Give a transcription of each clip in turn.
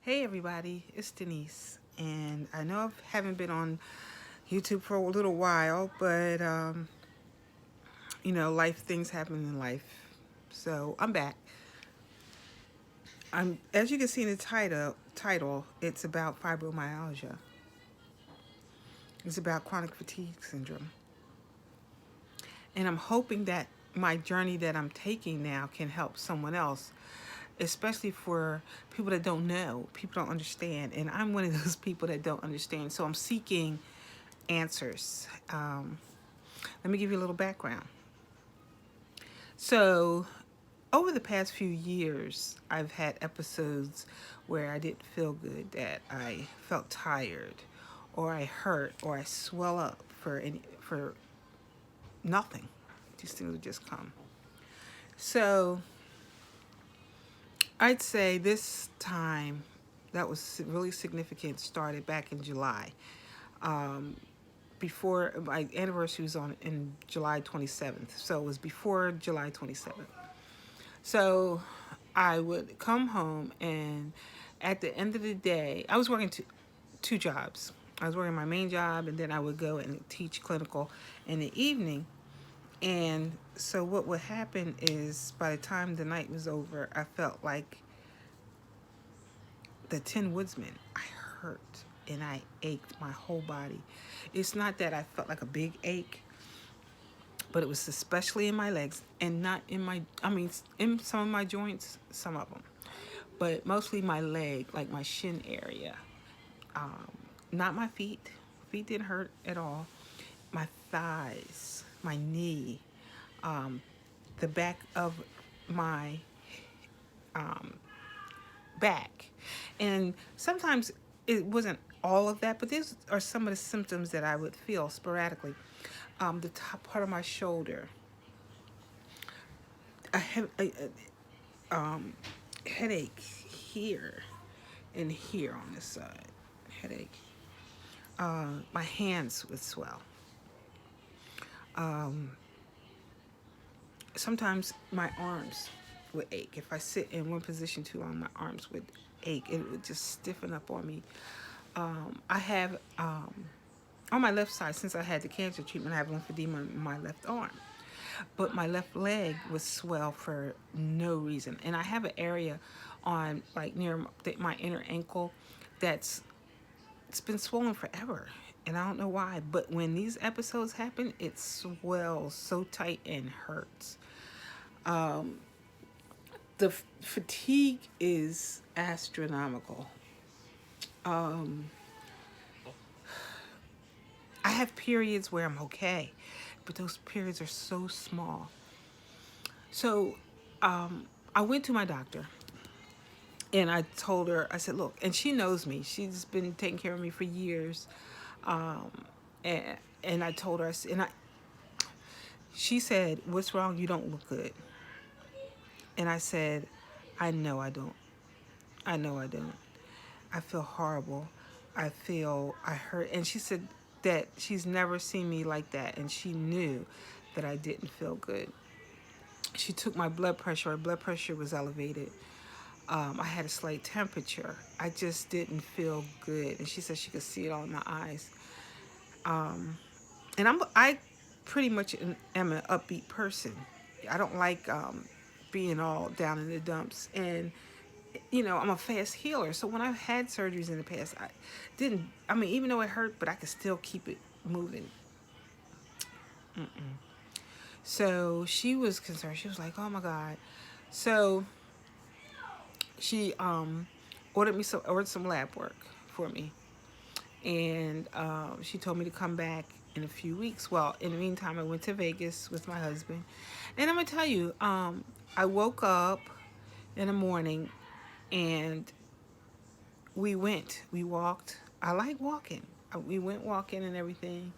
Hey everybody, it's Denise, and I know I haven't been on YouTube for a little while, but life things happen in life, so I'm back. As you can see in the title, it's about fibromyalgia. It's about chronic fatigue syndrome, and I'm hoping that my journey that I'm taking now can help someone else, especially for people that don't know, people don't understand, and I'm one of those people that don't understand. So I'm seeking answers. Let me give you a little background. So, over the past few years, I've had episodes where I didn't feel good, that I felt tired, or I hurt, or I swell up for nothing. These things would just come. So, I'd say this time that was really significant started back in July. Um, Before my anniversary was on in July 27th, so it was before July 27th. So I would come home, and at the end of the day, I was working two jobs. I was working my main job, and then I would go and teach clinical in the evening. And so what would happen is by the time the night was over, I felt like the Tin Woodsman. I hurt and I ached my whole body. It's not that I felt like a big ache, but it was especially in my legs and not in in some of my joints, some of them, but mostly my leg, like my shin area. Um, Not my feet. Feet didn't hurt at all. My thighs, my knee, um, the back of my um, back. And sometimes it wasn't all of that, but these are some of the symptoms that I would feel sporadically. The top part of my shoulder, I have a headache here and here on this side. Headache. My hands would swell. Um, Sometimes my arms would ache. If I sit in one position too long, my arms would ache. It would just stiffen up on me. I have on my left side, since I had the cancer treatment, I have lymphedema in my left arm. But my left leg would swell for no reason. And I have an area on like near my inner ankle that's it's been swollen forever. And I don't know why, but when these episodes happen, it swells so tight and hurts. Um, the fatigue is astronomical. Um, I have periods where I'm okay, but those periods are so small. So I went to my doctor and I told her, I said, look, and she knows me. She's been taking care of me for years. Um, and, and I told her, she said, what's wrong? You don't look good. And I said, I know I don't. I know I don't. I feel horrible. I hurt. And she said that she's never seen me like that. And she knew that I didn't feel good. She took my blood pressure. My blood pressure was elevated. I had a slight temperature. I just didn't feel good. And she said she could see it all in my eyes. And I pretty much am an upbeat person. I don't like being all down in the dumps. And I'm a fast healer. So when I've had surgeries in the past, I didn't, even though it hurt, but I could still keep it moving. So she was concerned. She was like, oh my God. So she ordered some lab work for me. And she told me to come back in a few weeks. Well, in the meantime, I went to Vegas with my husband. And I'm going to tell you, I woke up in the morning and we walked. I like walking. We went walking and everything.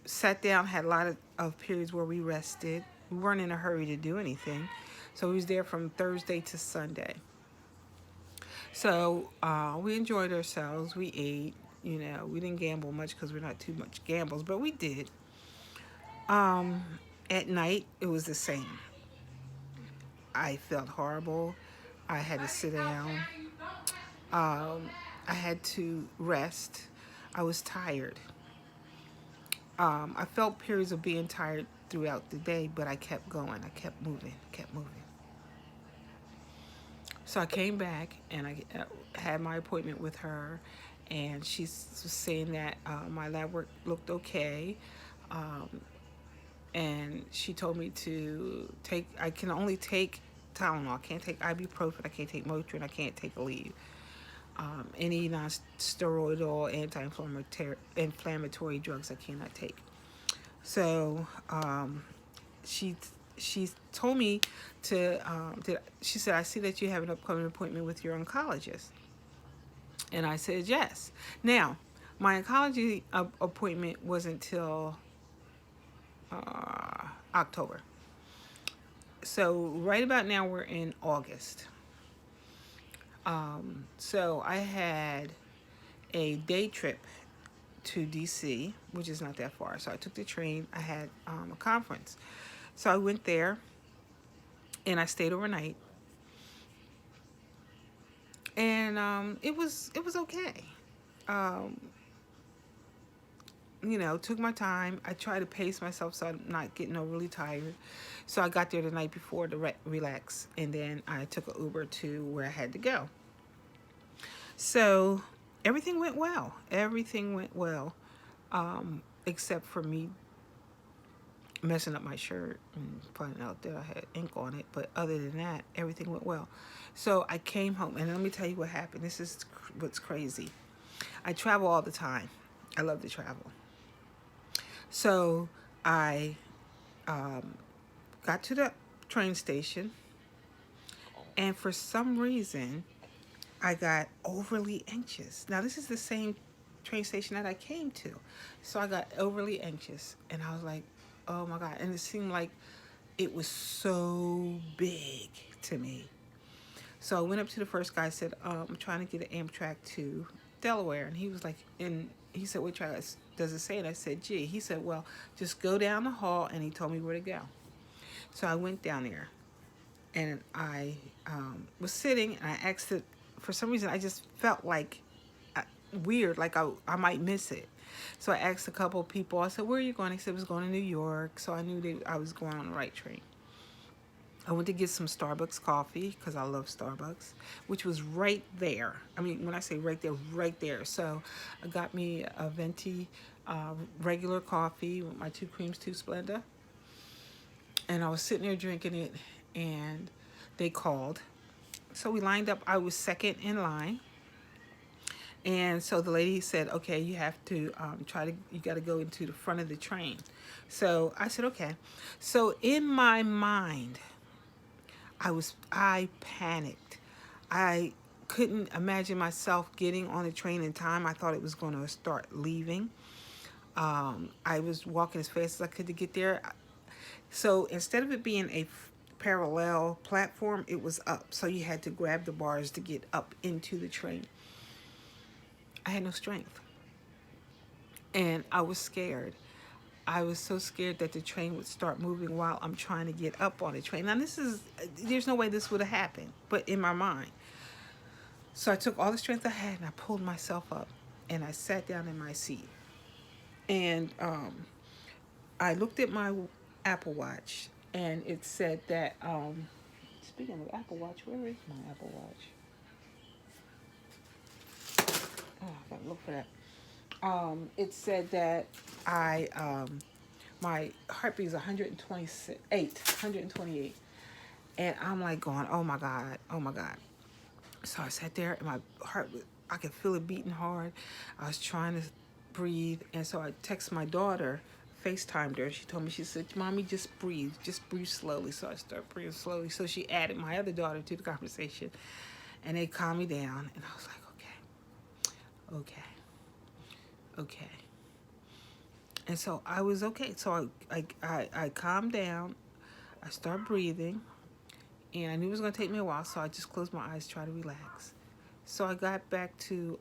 Sat down, had a lot of periods where we rested. We weren't in a hurry to do anything. So we was there from Thursday to Sunday. So we enjoyed ourselves. We ate. We didn't gamble much because we're not too much gambles, but we did. At night, it was the same. I felt horrible. I had to sit down. I had to rest. I was tired. I felt periods of being tired throughout the day, but I kept going. I kept moving, kept moving. So I came back and I had my appointment with her, and she was saying that my lab work looked okay. Um, and she told me to take, I can only take Tylenol. I can't take ibuprofen. I can't take Motrin. I can't take Aleve. Any non-steroidal anti-inflammatory drugs I cannot take. So she she told me she said, I see that you have an upcoming appointment with your oncologist. And I said yes. Now, my oncology appointment wasn't until October. So right about now we're in August. So I had a day trip to DC, which is not that far. So I took the train. I had a conference. So I went there and I stayed overnight. And it was okay. Um, took my time. I tried to pace myself so I'm not getting overly tired. So I got there the night before to relax, and then I took an Uber to where I had to go. So everything went well. Everything went well, except for me messing up my shirt and finding out that I had ink on it. But other than that, everything went well. So I came home, and let me tell you what happened. This is what's crazy. I travel all the time. I love to travel. So I got to the train station, and for some reason, I got overly anxious. Now, this is the same train station that I came to. So I got overly anxious, and I was like, oh my God. And it seemed like it was so big to me. So I went up to the first guy, said, I'm trying to get an Amtrak to Delaware. And he was like, and he said, what track does it say? And I said, G. He said, well, just go down the hall. And he told me where to go. So I went down there, and I was sitting, and I asked it. For some reason, I just felt like weird, like I might miss it. So I asked a couple of people. I said, where are you going? They said, I was going to New York. So I knew I was going on the right train. I went to get some Starbucks coffee because I love Starbucks, which was right there. I mean, when I say right there, right there. So I got me a venti regular coffee with my 2 creams, 2 Splenda. And I was sitting there drinking it, and they called. So we lined up. I was second in line. And so the lady said, okay, you have to you got to go into the front of the train. So I said, okay. So in my mind, I panicked. I couldn't imagine myself getting on the train in time. I thought it was going to start leaving. I was walking as fast as I could to get there. So instead of it being a parallel platform, it was up. So you had to grab the bars to get up into the train. I had no strength. And I was scared. I was so scared that the train would start moving while I'm trying to get up on the train. Now, there's no way this would have happened, but in my mind. So I took all the strength I had, and I pulled myself up, and I sat down in my seat. And I looked at my Apple Watch, and it said that, speaking of Apple Watch, where is my Apple Watch? Oh, I gotta look for that. It said that my heartbeat is 128. And I'm like going, oh my God, oh my God. So I sat there, and my heart, I could feel it beating hard. I was trying to breathe. And so I texted my daughter, FaceTimed her. She told me, she said, Mommy, just breathe slowly. So I started breathing slowly. So she added my other daughter to the conversation, and they calmed me down. And I was like, okay. And so I was okay. So I calmed down. I started breathing. And I knew it was going to take me a while, so I just closed my eyes, try to relax. So I got back to,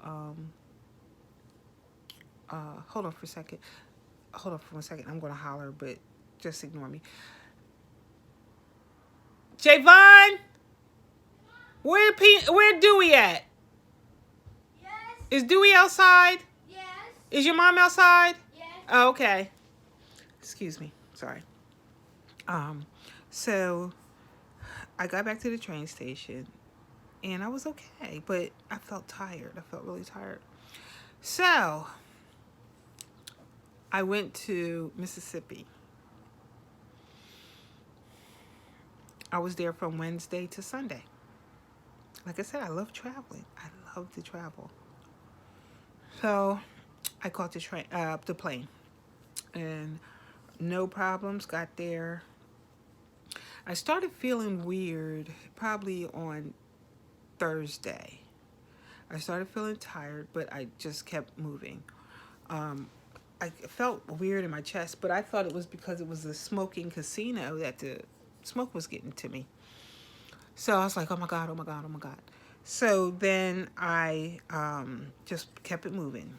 hold on for a second. Hold on for 1 second. I'm going to holler, but just ignore me. Javon! Where Dewey at? Yes. Is Dewey outside? Yes. Is your mom outside? Yes. Oh, okay. Excuse me. Sorry. Um, so I got back to the train station and I was okay, but I felt tired. I felt really tired. So I went to Mississippi. I was there from Wednesday to Sunday. Like I said, I love traveling. I love to travel. So I caught the plane, and no problems. Got there. I started feeling weird probably on Thursday. I started feeling tired, but I just kept moving. Um, I felt weird in my chest, but I thought it was because it was the smoking casino that the smoke was getting to me. So I was like, oh my God, oh my God, oh my God. So then I just kept it moving.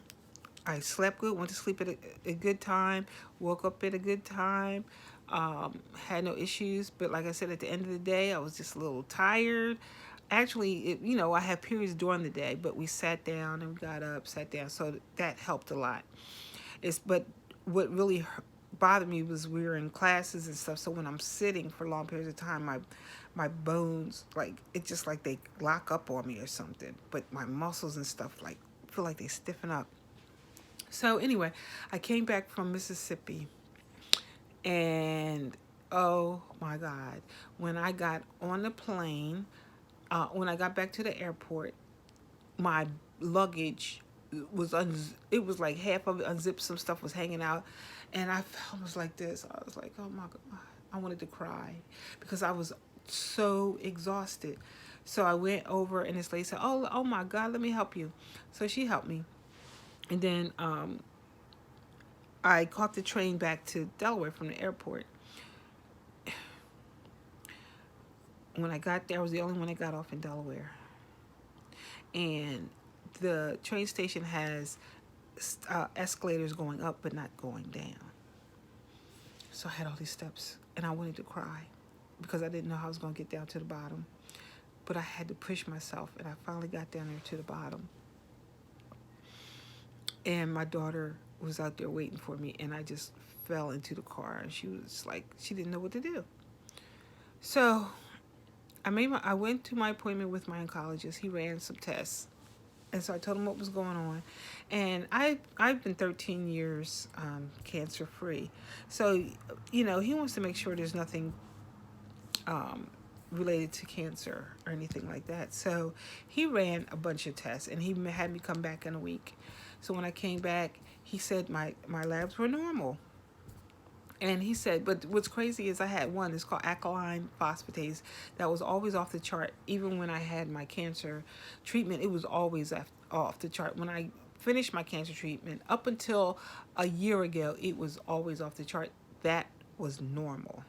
I slept good, went to sleep at a good time, woke up at a good time, had no issues. But like I said, at the end of the day, I was just a little tired. Actually, I had periods during the day, but we sat down and we got up, sat down. So that helped a lot. But what really bothered me was we were in classes and stuff. So when I'm sitting for long periods of time, my bones, like, it's just like they lock up on me or something. But my muscles and stuff, like, feel like they stiffen up. So anyway, I came back from Mississippi, and oh my God, when I got on the plane, when I got back to the airport, my luggage it was like half of it unzipped, some stuff was hanging out, and I was like this. I was like, oh my God, I wanted to cry because I was so exhausted. So I went over, and this lady said, oh my God, let me help you. So she helped me, and then I caught the train back to Delaware from the airport. When I got there, I was the only one that got off in Delaware. And the train station has escalators going up but not going down. So I had all these steps, and I wanted to cry because I didn't know how I was going to get down to the bottom. But I had to push myself, and I finally got down there to the bottom. And my daughter was out there waiting for me, and I just fell into the car, and she was like, she didn't know what to do. So I went to my appointment with my oncologist. He ran some tests, and so I told him what was going on. And I've been 13 years cancer free. So he wants to make sure there's nothing um, related to cancer or anything like that. So he ran a bunch of tests, and he had me come back in a week. So when I came back, he said my labs were normal. And he said, but what's crazy is I had one, it's called alkaline phosphatase, that was always off the chart. Even when I had my cancer treatment, it was always off the chart. When I finished my cancer treatment, up until a year ago, it was always off the chart. That was normal.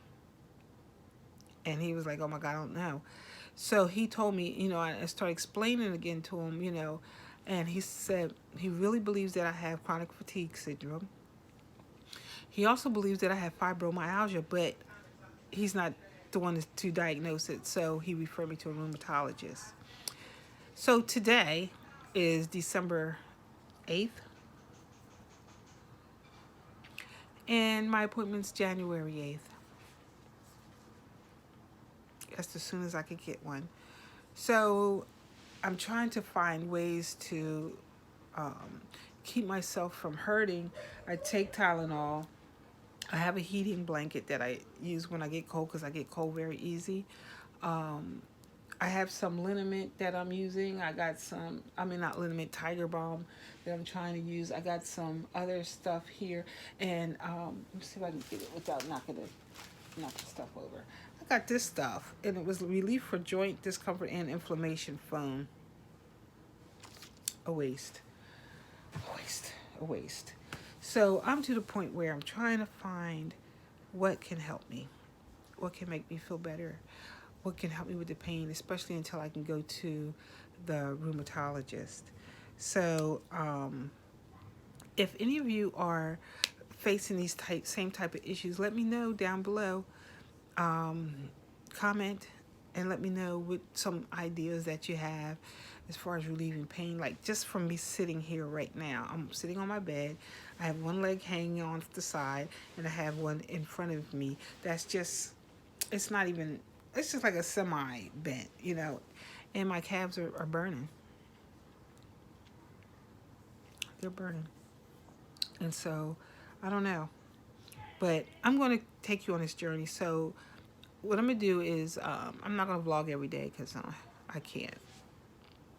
And he was like, oh my God, I don't know. So he told me, I started explaining again to him, and he said he really believes that I have chronic fatigue syndrome. He also believes that I have fibromyalgia, but he's not the one to diagnose it, so he referred me to a rheumatologist. So today is December 8th, and my appointment's January 8th. That's as soon as I could get one. So I'm trying to find ways to keep myself from hurting. I take Tylenol. I have a heating blanket that I use when I get cold because I get cold very easy. I have some liniment that I'm using. I got some, not liniment, Tiger Balm that I'm trying to use. I got some other stuff here. And let me see if I can get it without knocking the stuff over. I got this stuff, and it was relief for joint discomfort and inflammation foam. A waste. A waste. So I'm to the point where I'm trying to find what can help me, what can make me feel better, what can help me with the pain, especially until I can go to the rheumatologist. So if any of you are facing these same type of issues, let me know down below. Comment, and let me know what some ideas that you have as far as relieving pain. Like just from me sitting here right now, I'm sitting on my bed. I have one leg hanging on the side, and I have one in front of me. That's just, it's not even, it's just like a semi bent, and my calves are burning. They're burning. And so I don't know. But I'm going to take you on this journey. So what I'm going to do is I'm not going to vlog every day because I can't.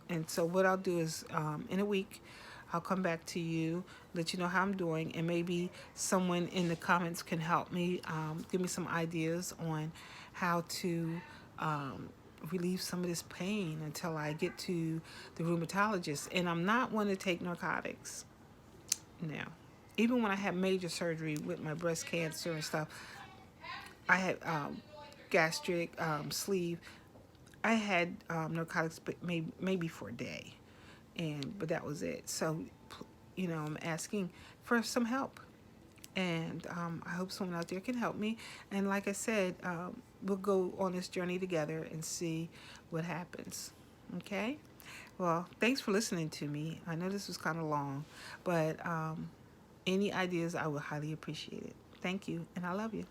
And so what I'll do is in a week, I'll come back to you, let you know how I'm doing, and maybe someone in the comments can help me, give me some ideas on how to relieve some of this pain until I get to the rheumatologist. And I'm not one to take narcotics now. Even when I had major surgery with my breast cancer and stuff, I had gastric sleeve. I had narcotics, but maybe for a day, but that was it. So, I'm asking for some help, and I hope someone out there can help me. And like I said, we'll go on this journey together and see what happens. Okay. Well, thanks for listening to me. I know this was kind of long, but any ideas I would highly appreciate it. Thank you, and I love you.